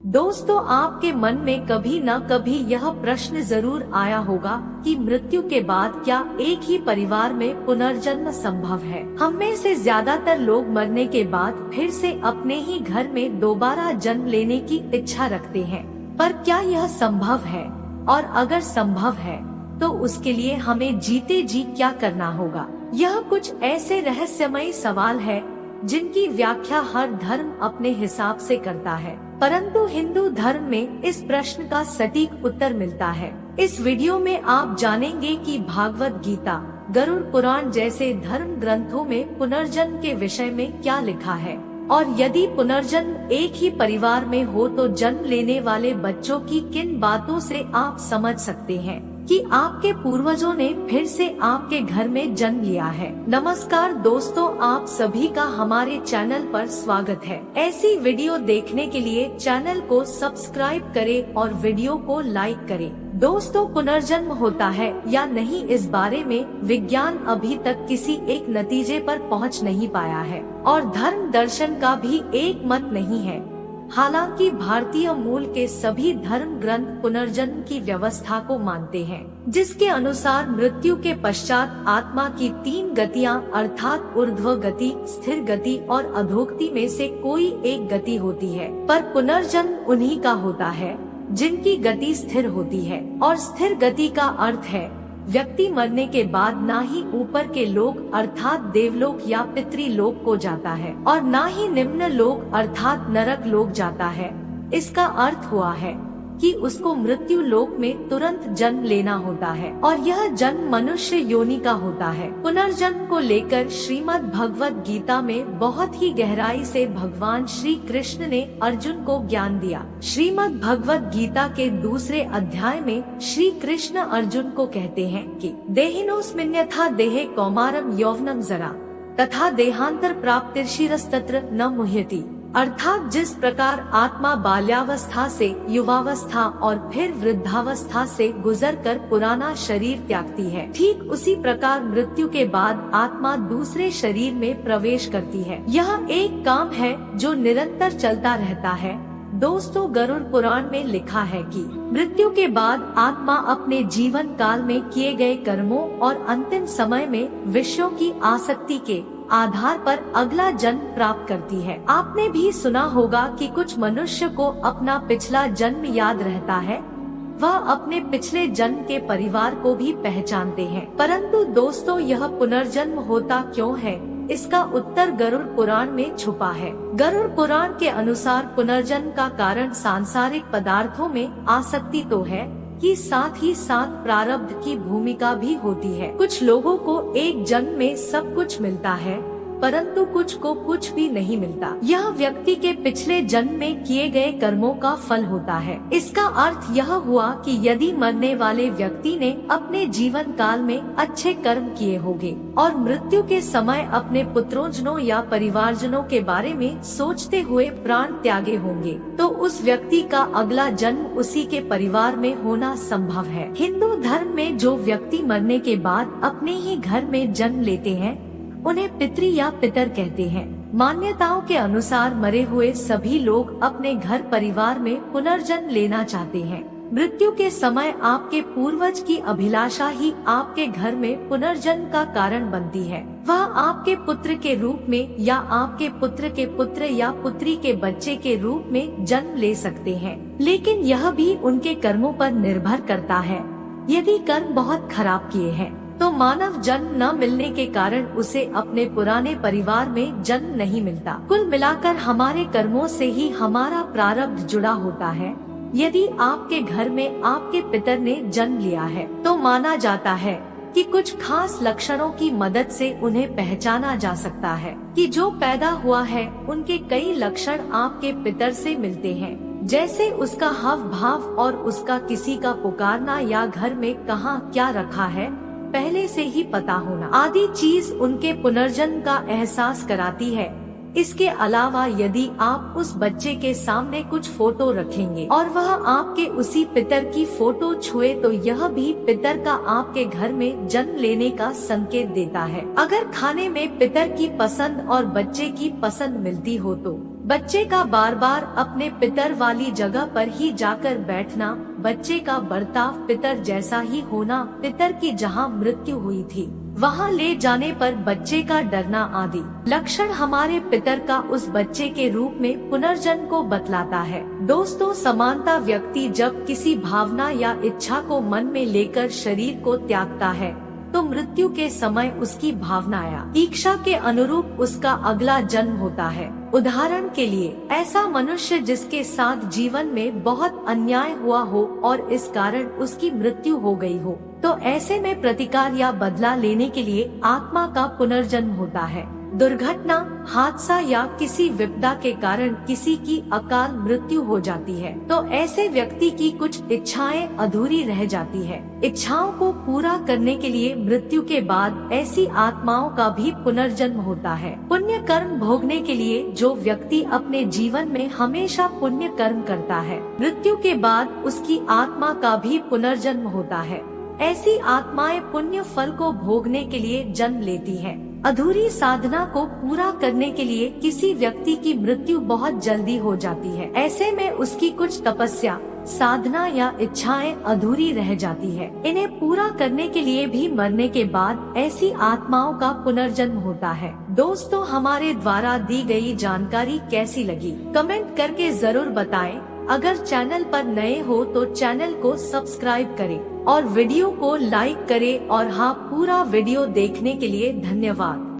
दोस्तों, आपके मन में कभी न कभी यह प्रश्न जरूर आया होगा कि मृत्यु के बाद क्या एक ही परिवार में पुनर्जन्म संभव है। हम में से ज्यादातर लोग मरने के बाद फिर से अपने ही घर में दोबारा जन्म लेने की इच्छा रखते हैं, पर क्या यह संभव है? और अगर संभव है तो उसके लिए हमें जीते जी क्या करना होगा? यह कुछ ऐसे रहस्यमय सवाल है जिनकी व्याख्या हर धर्म अपने हिसाब से करता है, परंतु हिंदू धर्म में इस प्रश्न का सटीक उत्तर मिलता है। इस वीडियो में आप जानेंगे कि भागवत गीता, गरुड़ पुराण जैसे धर्म ग्रंथों में पुनर्जन्म के विषय में क्या लिखा है, और यदि पुनर्जन्म एक ही परिवार में हो तो जन्म लेने वाले बच्चों की किन बातों से आप समझ सकते हैं कि आपके पूर्वजों ने फिर से आपके घर में जन्म लिया है। नमस्कार दोस्तों, आप सभी का हमारे चैनल पर स्वागत है। ऐसी वीडियो देखने के लिए चैनल को सब्सक्राइब करें और वीडियो को लाइक करें। दोस्तों, पुनर्जन्म होता है या नहीं, इस बारे में विज्ञान अभी तक किसी एक नतीजे पर पहुंच नहीं पाया है और धर्म दर्शन का भी एक मत नहीं है। हालांकि भारतीय मूल के सभी धर्म ग्रंथ पुनर्जन्म की व्यवस्था को मानते हैं, जिसके अनुसार मृत्यु के पश्चात आत्मा की 3 गतियां अर्थात ऊर्ध्व गति, स्थिर गति और अधोगति में से कोई एक गति होती है, पर पुनर्जन्म उन्हीं का होता है जिनकी गति स्थिर होती है। और स्थिर गति का अर्थ है व्यक्ति मरने के बाद ना ही ऊपर के लोक अर्थात देवलोक या पितृलोक को जाता है और ना ही निम्न लोक अर्थात नरक लोक जाता है। इसका अर्थ हुआ है कि उसको मृत्यु लोक में तुरंत जन्म लेना होता है और यह जन्म मनुष्य योनि का होता है। पुनर्जन्म को लेकर श्रीमद् भगवत गीता में बहुत ही गहराई से भगवान श्री कृष्ण ने अर्जुन को ज्ञान दिया। श्रीमद् भगवत गीता के दूसरे अध्याय में श्री कृष्ण अर्जुन को कहते हैं कि देहिनोस्मिन्यथा देहे कौमारम यौवनम जरा तथा देहांतर प्राप्तिर्शिरस्तत्र न मुह्यति, अर्थात जिस प्रकार आत्मा बाल्यावस्था से युवावस्था और फिर वृद्धावस्था से गुजरकर पुराना शरीर त्यागती है, ठीक उसी प्रकार मृत्यु के बाद आत्मा दूसरे शरीर में प्रवेश करती है। यह एक काम है जो निरंतर चलता रहता है। दोस्तों, गरुड़ पुराण में लिखा है कि मृत्यु के बाद आत्मा अपने जीवन काल में किए गए कर्मों और अंतिम समय में विषयों की आसक्ति के आधार पर अगला जन्म प्राप्त करती है। आपने भी सुना होगा कि कुछ मनुष्य को अपना पिछला जन्म याद रहता है, वह अपने पिछले जन्म के परिवार को भी पहचानते हैं। परंतु दोस्तों, यह पुनर्जन्म होता क्यों है, इसका उत्तर गरुड़ पुराण में छुपा है। गरुड़ पुराण के अनुसार पुनर्जन्म का कारण सांसारिक पदार्थों में आसक्ति तो है कि साथ ही साथ प्रारब्ध की भूमिका भी होती है। कुछ लोगों को एक जन्म में सब कुछ मिलता है, परंतु कुछ को कुछ भी नहीं मिलता। यह व्यक्ति के पिछले जन्म में किए गए कर्मों का फल होता है। इसका अर्थ यह हुआ कि यदि मरने वाले व्यक्ति ने अपने जीवन काल में अच्छे कर्म किए होंगे और मृत्यु के समय अपने पुत्रोजनों या परिवारजनों के बारे में सोचते हुए प्राण त्यागे होंगे, तो उस व्यक्ति का अगला जन्म उसी के परिवार में होना संभव है। हिंदू धर्म में जो व्यक्ति मरने के बाद अपने ही घर में जन्म लेते हैं उन्हें पितृ या पितर कहते हैं। मान्यताओं के अनुसार मरे हुए सभी लोग अपने घर परिवार में पुनर्जन्म लेना चाहते हैं। मृत्यु के समय आपके पूर्वज की अभिलाषा ही आपके घर में पुनर्जन्म का कारण बनती है। वह आपके पुत्र के रूप में या आपके पुत्र के पुत्र या पुत्री के बच्चे के रूप में जन्म ले सकते हैं, लेकिन यह भी उनके कर्मों पर निर्भर करता है। यदि कर्म बहुत खराब किए हैं तो मानव जन्म न मिलने के कारण उसे अपने पुराने परिवार में जन्म नहीं मिलता। कुल मिलाकर हमारे कर्मों से ही हमारा प्रारब्ध जुड़ा होता है। यदि आपके घर में आपके पितर ने जन्म लिया है तो माना जाता है कि कुछ खास लक्षणों की मदद से उन्हें पहचाना जा सकता है कि जो पैदा हुआ है उनके कई लक्षण आपके पितर से मिलते हैं, जैसे उसका हाव भाव और उसका किसी का पुकारना या घर में कहाँ क्या रखा है पहले से ही पता होना आदि चीज उनके पुनर्जन्म का एहसास कराती है। इसके अलावा यदि आप उस बच्चे के सामने कुछ फोटो रखेंगे और वह आपके उसी पितर की फोटो छुए तो यह भी पितर का आपके घर में जन्म लेने का संकेत देता है। अगर खाने में पितर की पसंद और बच्चे की पसंद मिलती हो तो बच्चे का बार बार अपने पितर वाली जगह पर ही जाकर बैठना, बच्चे का बर्ताव पितर जैसा ही होना, पितर की जहाँ मृत्यु हुई थी वहाँ ले जाने पर बच्चे का डरना आदि लक्षण हमारे पितर का उस बच्चे के रूप में पुनर्जन्म को बतलाता है। दोस्तों, समानता व्यक्ति जब किसी भावना या इच्छा को मन में लेकर शरीर को त्यागता है तो मृत्यु के समय उसकी भावना या इच्छा के अनुरूप उसका अगला जन्म होता है। उदाहरण के लिए, ऐसा मनुष्य जिसके साथ जीवन में बहुत अन्याय हुआ हो और इस कारण उसकी मृत्यु हो गई हो, तो ऐसे में प्रतिकार या बदला लेने के लिए आत्मा का पुनर्जन्म होता है। दुर्घटना, हादसा या किसी विपदा के कारण किसी की अकाल मृत्यु हो जाती है तो ऐसे व्यक्ति की कुछ इच्छाएं अधूरी रह जाती है। इच्छाओं को पूरा करने के लिए मृत्यु के बाद ऐसी आत्माओं का भी पुनर्जन्म होता है। पुण्य कर्म भोगने के लिए जो व्यक्ति अपने जीवन में हमेशा पुण्य कर्म करता है, मृत्यु के बाद उसकी आत्मा का भी पुनर्जन्म होता है। ऐसी आत्माएं पुण्य फल को भोगने के लिए जन्म लेती हैं। अधूरी साधना को पूरा करने के लिए किसी व्यक्ति की मृत्यु बहुत जल्दी हो जाती है। ऐसे में उसकी कुछ तपस्या, साधना या इच्छाएं अधूरी रह जाती है। इन्हें पूरा करने के लिए भी मरने के बाद ऐसी आत्माओं का पुनर्जन्म होता है। दोस्तों, हमारे द्वारा दी गई जानकारी कैसी लगी कमेंट करके जरूर बताएं। अगर चैनल पर नए हो तो चैनल को सब्सक्राइब करें और वीडियो को लाइक करें और हाँ, पूरा वीडियो देखने के लिए धन्यवाद।